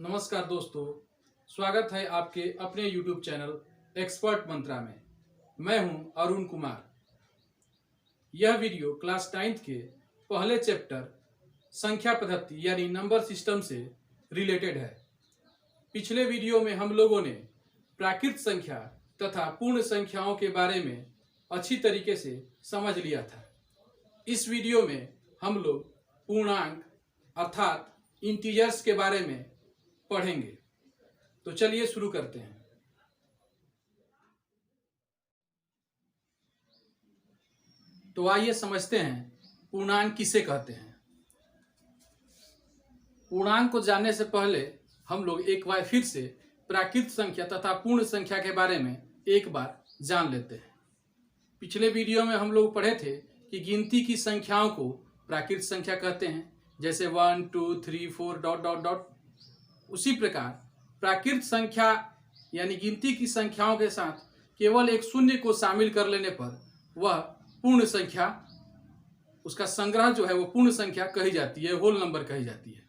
नमस्कार दोस्तों, स्वागत है आपके अपने YouTube चैनल एक्सपर्ट मंत्रा में। मैं हूं अरुण कुमार। यह वीडियो क्लास 9th के पहले चैप्टर संख्या पद्धति यानी नंबर सिस्टम से रिलेटेड है। पिछले वीडियो में हम लोगों ने प्राकृत संख्या तथा पूर्ण संख्याओं के बारे में अच्छी तरीके से समझ लिया था। इस वीडियो में हम लोग पूर्णांक अर्थात इंटीजर्स के बारे में पढ़ेंगे। तो चलिए शुरू करते हैं। तो आइए समझते हैं पूर्णांक किसे कहते हैं। पूर्णांक को जानने से पहले हम लोग एक बार फिर से प्राकृत संख्या तथा पूर्ण संख्या के बारे में एक बार जान लेते हैं। पिछले वीडियो में हम लोग पढ़े थे कि गिनती की संख्याओं को प्राकृत संख्या कहते हैं, जैसे 1 2 3 4 डॉट डॉट डॉट। उसी प्रकार प्राकृत संख्या यानी गिनती की संख्याओं के साथ केवल एक शून्य को शामिल कर लेने पर वह पूर्ण संख्या, उसका संग्रह जो है वो पूर्ण संख्या कही जाती है, होल नंबर कही जाती है।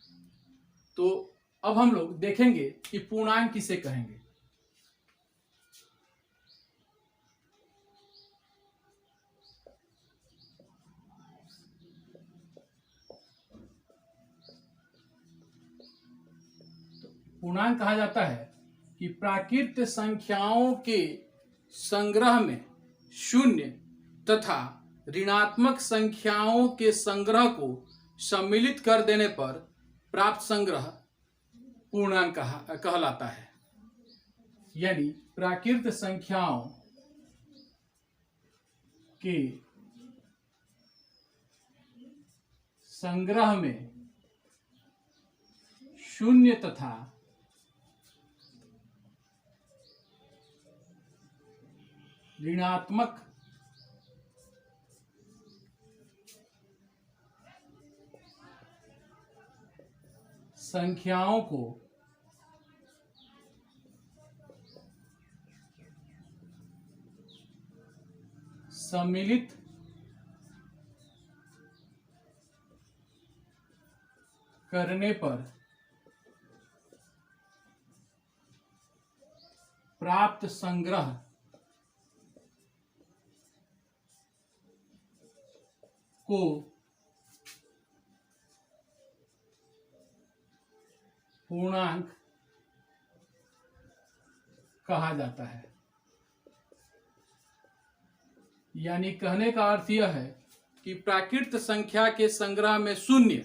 तो अब हम लोग देखेंगे कि पूर्णांक किसे कहेंगे। पूर्णांक कहा जाता है कि प्राकृत संख्याओं के संग्रह में शून्य तथा ऋणात्मक संख्याओं के संग्रह को सम्मिलित कर देने पर प्राप्त संग्रह पूर्णांक कहलाता है। यानी प्राकृत संख्याओं के संग्रह में शून्य तथा ऋणात्मक संख्याओं को सम्मिलित करने पर प्राप्त संग्रह को पूर्णांक कहा जाता है। यानी कहने का अर्थ यह है कि प्राकृत संख्या के संग्रह में शून्य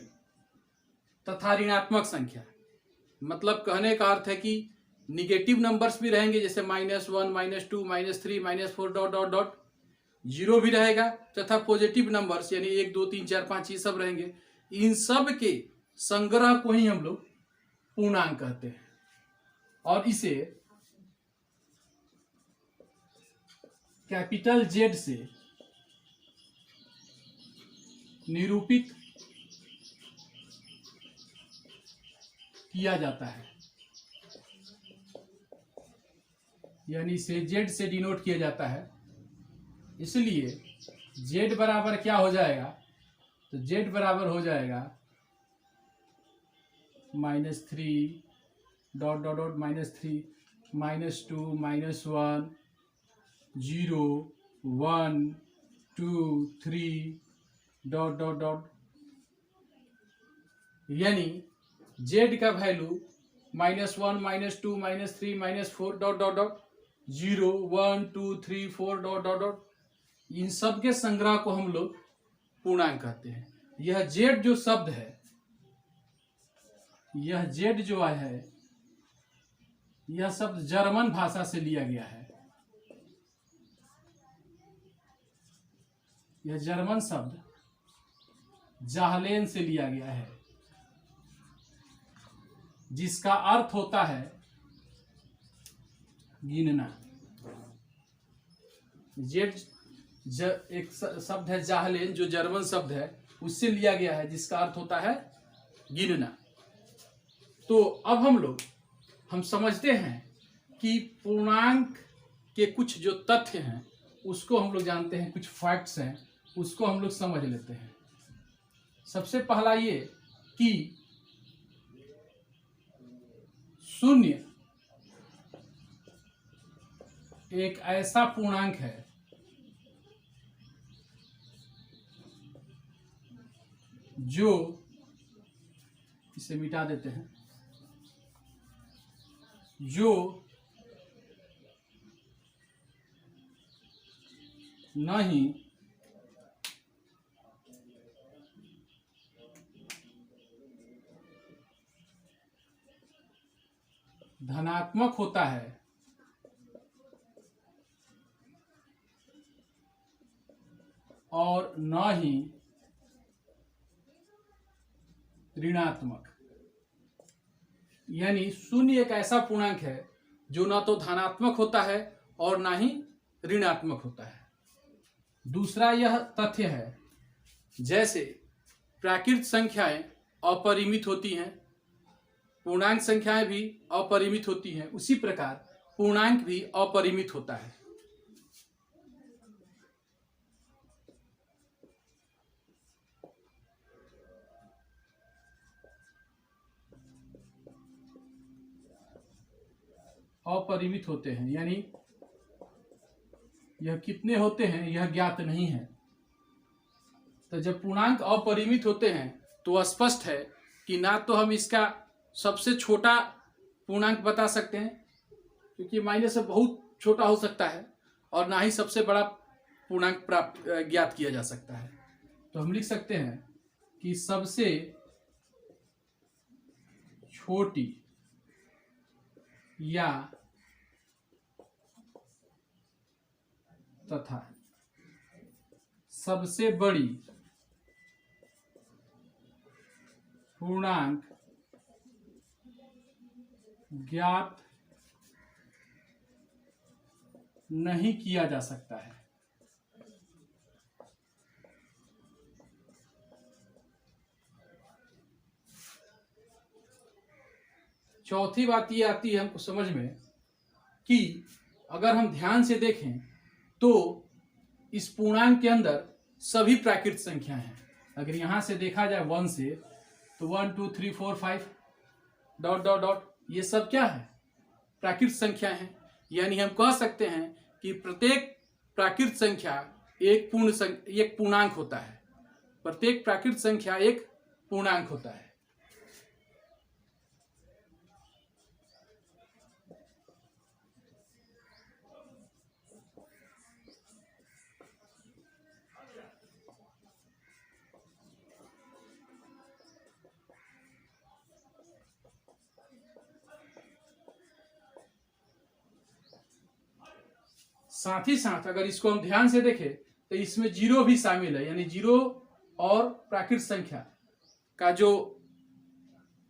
तथा ऋणात्मक संख्या, मतलब कहने का अर्थ है कि निगेटिव नंबर्स भी रहेंगे, जैसे -1 -2 -3 -4 डॉट डॉट डॉट, जीरो भी रहेगा, तथा पॉजिटिव नंबर्स यानी 1 2 3 4 5 ये सब रहेंगे। इन सब के संग्रह को ही हम लोग पूर्णांक कहते हैं और इसे कैपिटल जेड से निरूपित किया जाता है। यानी इसे जेड से डिनोट किया जाता है। इसलिए जेड बराबर क्या हो जाएगा, तो जेड बराबर हो जाएगा -3 dot dot dot -3 -2 -1 0 1 2 3 dot dot dot. यानी जेड का value -1 -2 -3 -4 dot dot dot 0 1 2 3 4 dot dot dot, इन सब के संग्रह को हम लोग पूर्णांक कहते हैं। यह जेड जो शब्द है, यह जेड जो है, यह शब्द जर्मन भाषा से लिया गया है। यह जर्मन शब्द जाहलेन से लिया गया है, जिसका अर्थ होता है गिनना। जेड एक शब्द है जाहलेन, जो जर्मन शब्द है, उससे लिया गया है, जिसका अर्थ होता है गिनना। तो अब हम समझते हैं कि पूर्णांक के कुछ जो तथ्य हैं उसको हम लोग जानते हैं, कुछ फैक्ट्स हैं, उसको हम लोग समझ लेते हैं। सबसे पहला ये कि शून्य एक ऐसा पूर्णांक है जो, इसे मिटा देते हैं, जो न ही धनात्मक होता है और न ही ऋणात्मक। यानी शून्य एक ऐसा पूर्णांक है जो न तो धनात्मक होता है और ना ही ऋणात्मक होता है। दूसरा यह तथ्य है, जैसे प्राकृत संख्याएं अपरिमित होती हैं, पूर्णांक संख्याएं भी अपरिमित होती हैं, उसी प्रकार पूर्णांक भी अपरिमित होता है। अपरिमित होते हैं, यानी यह कितने होते हैं यह ज्ञात नहीं है। तो जब पूर्णांक अपरिमित होते हैं तो स्पष्ट है कि ना तो हम इसका सबसे छोटा पूर्णांक बता सकते हैं, क्योंकि माइनस से बहुत छोटा हो सकता है, और ना ही सबसे बड़ा पूर्णांक प्राप्त ज्ञात किया जा सकता है। तो हम लिख सकते हैं कि सबसे छोटी या तथा सबसे बड़ी पूर्णांक ज्ञात नहीं किया जा सकता है। चौथी बात ये आती है हमको समझ में कि अगर हम ध्यान से देखें तो इस पूर्णांक के अंदर सभी प्राकृत संख्या हैं। अगर यहां से देखा जाए 1 से, तो 1 2 3 4 5 डॉट डॉट डॉट, ये सब क्या है? प्राकृत संख्या है। यानी हम कह सकते हैं कि प्रत्येक प्राकृत संख्या एक पूर्णांक होता है। प्रत्येक प्राकृत संख्या एक पूर्णांक होता है। साथ ही साथ अगर इसको हम ध्यान से देखें तो इसमें जीरो भी शामिल है, यानी जीरो और प्राकृत संख्या का जो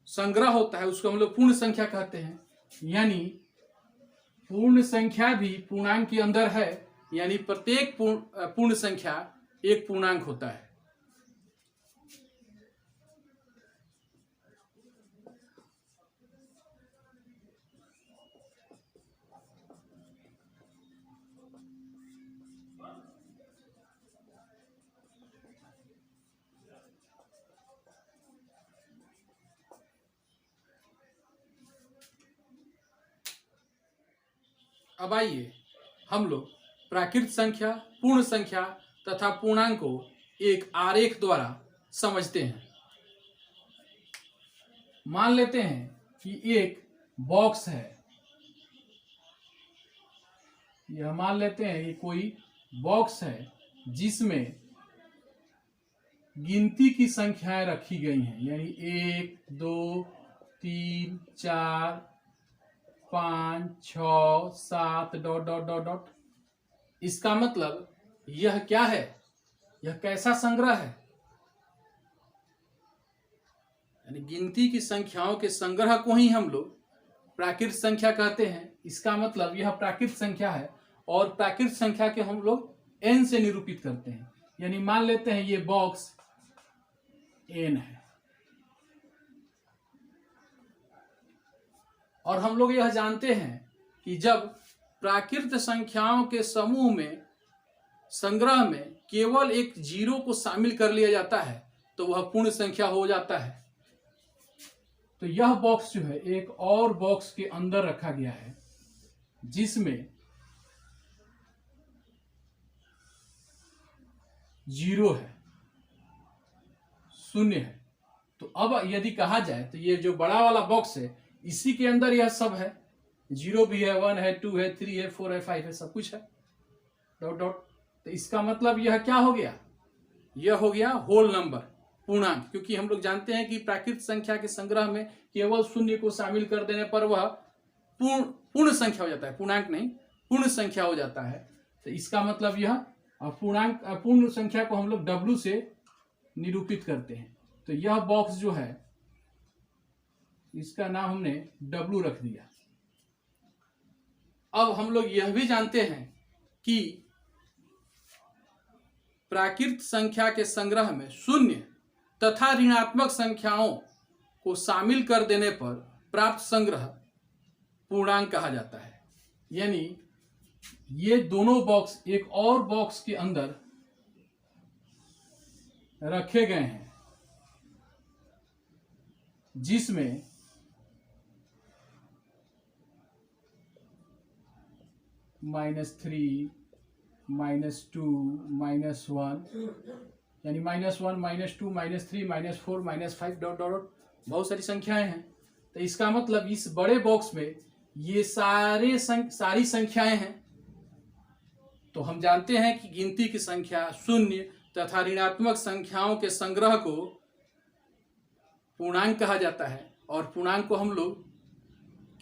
संग्रह होता है उसको हम लोग पूर्ण संख्या कहते हैं। यानी पूर्ण संख्या भी पूर्णांक के अंदर है, यानी प्रत्येक पूर्ण संख्या एक पूर्णांक होता है। अब आइए हम लोग प्राकृत संख्या, पूर्ण संख्या तथा पूर्णांक को एक आरेख द्वारा समझते हैं। मान लेते हैं कि एक बॉक्स है, यह मान लेते हैं ये कोई बॉक्स है जिसमें गिनती की संख्याएं रखी गई हैं, यानी 1 2 3 4 5 6 7 डॉट डॉट डॉट डॉट। इसका मतलब यह क्या है? यह कैसा संग्रह है? यानी गिनती की संख्याओं के संग्रह को ही हम लोग प्राकृत संख्या कहते हैं। इसका मतलब यह प्राकृत संख्या है और प्राकृत संख्या के हम लोग n से निरूपित करते हैं। यानी मान लेते हैं ये बॉक्स n है और हम लोग यह जानते हैं कि जब प्राकृत संख्याओं के समूह में संग्रह में केवल एक जीरो को शामिल कर लिया जाता है तो वह पूर्ण संख्या हो जाता है। तो तो यह बॉक्स जो है एक और बॉक्स के अंदर रखा गया है जिसमें 0 है, 0 है। तो अब यदि कहा जाए तो ये जो बड़ा वाला बॉक्स है इसी के अंदर यह सब है, 0 भी है, 1 है, 2 है, 3 है, 4 है, 5 है, सब कुछ है, डॉट डॉट। तो इसका मतलब यह क्या हो गया, यह हो गया होल नंबर, पूर्णांक। क्योंकि हम लोग जानते हैं कि प्राकृत संख्या के संग्रह में केवल 0 को शामिल कर देने पर वह पूर्ण संख्या हो जाता है, पूर्णांक नहीं, पूर्ण संख्या हो जाता है। तो इसका मतलब यह पूर्णांक पूर्ण संख्या को हम लोग W से निरूपित करते हैं। तो यह बॉक्स जो है इसका नाम हमने W रख दिया। अब हम लोग यह भी जानते हैं कि प्राकृत संख्या के संग्रह में 0 तथा ऋणात्मक संख्याओं को शामिल कर देने पर प्राप्त संग्रह पूर्णांक कहा जाता है। यानी ये दोनों बॉक्स एक और बॉक्स के अंदर रखे गए हैं जिसमें -3, -2, -1 यानी -1, -2, -3, -4, -5 डॉट डॉट बहुत सारी संख्याएं हैं। तो इसका मतलब इस बड़े बॉक्स में ये सारी संख्याएं हैं। तो हम जानते हैं कि गिनती की संख्या 0 तथा ऋणात्मक संख्याओं के संग्रह को पूर्णांक कहा जाता है। और पूर्णांक को हम लोग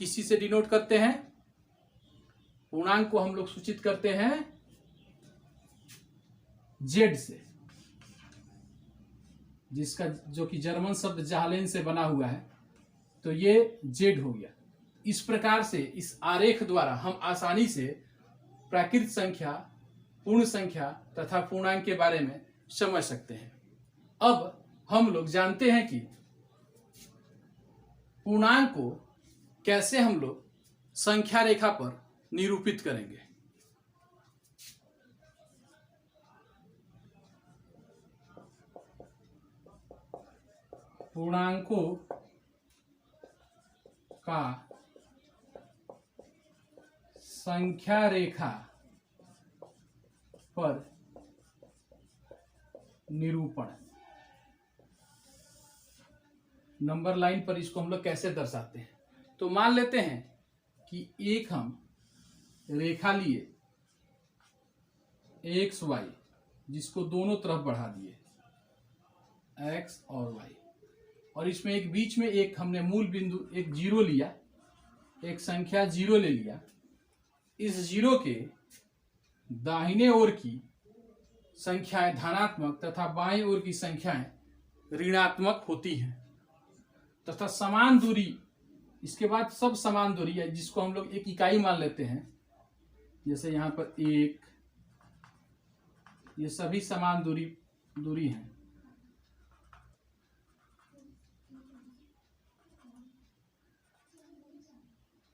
किसी से डिनोट करते हैं, पूर्णांक को हम लोग सूचित करते हैं Z से, जिसका जो कि जर्मन शब्द जाहलेन से बना हुआ है। तो ये Z हो गया। इस प्रकार से इस आरेख द्वारा हम आसानी से प्राकृत संख्या, पूर्ण संख्या तथा पूर्णांक के बारे में समझ सकते हैं। अब हम लोग जानते हैं कि पूर्णांक को कैसे हम लोग संख्या रेखा पर निरूपित करेंगे। पूर्णांकों का संख्या रेखा पर निरूपण, नंबर लाइन पर इसको हम लोग कैसे दर्शाते हैं। तो मान लेते हैं कि एक हम रेखा लिए XY, जिसको दोनों तरफ बढ़ा दिए X और Y, और इसमें एक बीच में एक हमने मूल बिंदु एक 0 लिया, एक संख्या 0 ले लिया। इस 0 के दाहिने ओर की संख्याएं धनात्मक तथा बाएं ओर की संख्याएं ऋणात्मक होती हैं तथा समान दूरी, इसके बाद सब समान दूरी है जिसको हम लोग एक इकाई मान लेते हैं। जैसे यहाँ पर 1, ये सभी समान दूरी हैं।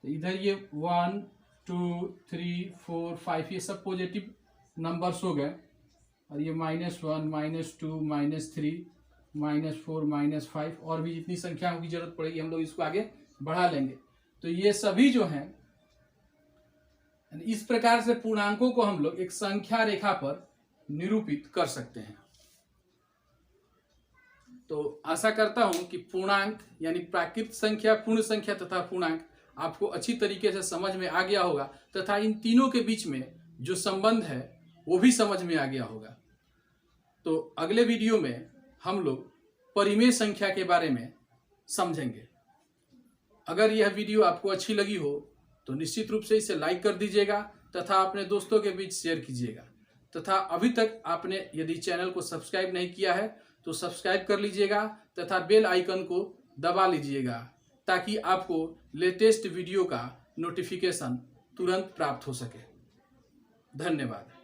तो इधर ये 1, 2, 3, 4, 5 ये सब पॉजिटिव नंबर्स हो गए, और ये -1, -2, -3, -4, -5 और भी जितनी संख्याओं की जरूरत पड़ेगी हम लोग इसको आगे बढ़ा लेंगे। तो ये सभी जो हैं, इस प्रकार से पूर्णांकों को हम लोग एक संख्या रेखा पर निरूपित कर सकते हैं। तो आशा करता हूं कि पूर्णांक यानी प्राकृत संख्या, पूर्ण संख्या तथा पूर्णांक आपको अच्छी तरीके से समझ में आ गया होगा तथा इन तीनों के बीच में जो संबंध है वो भी समझ में आ गया होगा। तो अगले वीडियो में हम लोग परिमेय संख्या के बारे में समझेंगे। अगर यह वीडियो आपको अच्छी लगी हो तो निश्चित रूप से इसे लाइक कर दीजिएगा तथा अपने दोस्तों के बीच शेयर कीजिएगा। तथा अभी तक आपने यदि चैनल को सब्सक्राइब नहीं किया है तो सब्सक्राइब कर लीजिएगा तथा बेल आइकन को दबा लीजिएगा ताकि आपको लेटेस्ट वीडियो का नोटिफिकेशन तुरंत प्राप्त हो सके। धन्यवाद।